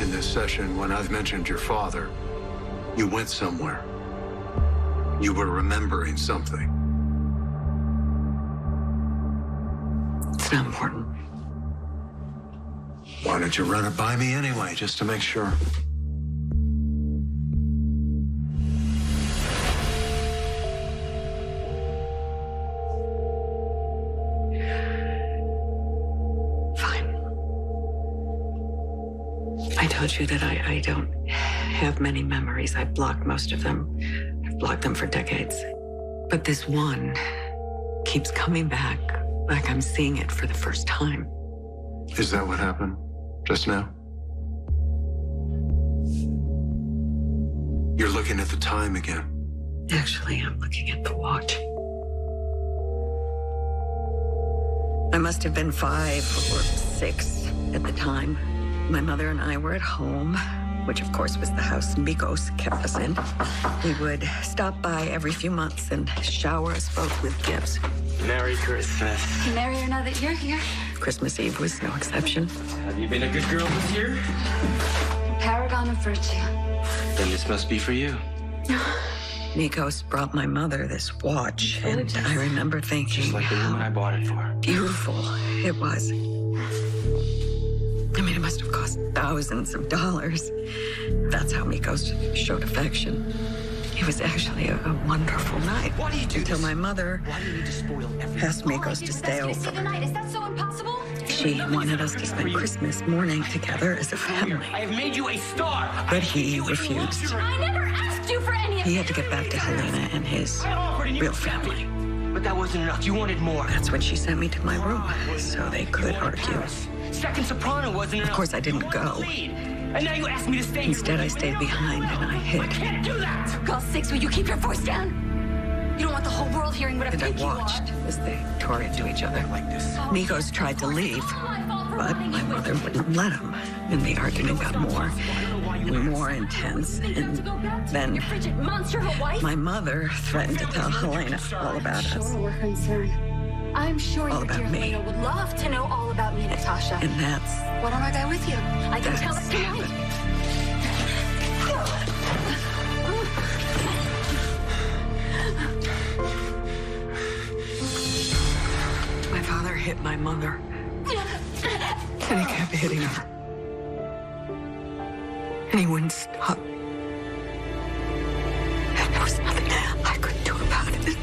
in this session, when I've mentioned your father, you went somewhere. You were remembering something. It's not important. Why don't you run it by me anyway, just to make sure? I told you that I don't have many memories. I blocked most of them. I've blocked them for decades. But this one keeps coming back like I'm seeing it for the first time. Is that what happened just now? You're looking at the time again. Actually, I'm looking at the watch. I must have been 5 or 6 at the time. My mother and I were at home, which of course was the house Mikos kept us in. We would stop by every few months and shower us both with gifts. Merry Christmas. Marry her now that you're here. Christmas Eve was no exception. Have you been a good girl this year? Paragon of virtue. Then this must be for you. Nikos brought my mother this watch, and I remember thinking Just like the woman I bought it for. beautiful it was. I mean, it must have cost thousands of dollars. That's how Mikos showed affection. It was actually a wonderful night. Why do you do until this? my mother Why do you need to spoil everything? asked Mikos to stay over. Is that so impossible? She wanted us to spend Christmas morning together as a family. I have made you a star. But he refused. I never asked you for any of He had to get back to Helena and his real family. But that wasn't enough. You wanted more. That's when she sent me to my room, so they could argue. Second soprano wasn't enough. Of course, I didn't go. And now you ask me to stay. Instead, I stayed behind and I hid. Can't do that. Girl, 6, will you keep your voice down? You don't want the whole world hearing what a And I pig you are. watched as they tore into each other like this. Nikos tried to leave, but my mother wouldn't let him. And the argument got more and more intense. And then Your frigid monster, her wife? my mother threatened to tell Helena all about us. We're concerned. I'm sure All your about dear me. Helena would love to know all about me, Natasha. And that's Why don't I go with you? I can tell That's it tonight. my father hit my mother. And he kept hitting her. And he wouldn't stop. And there was nothing I could do about it.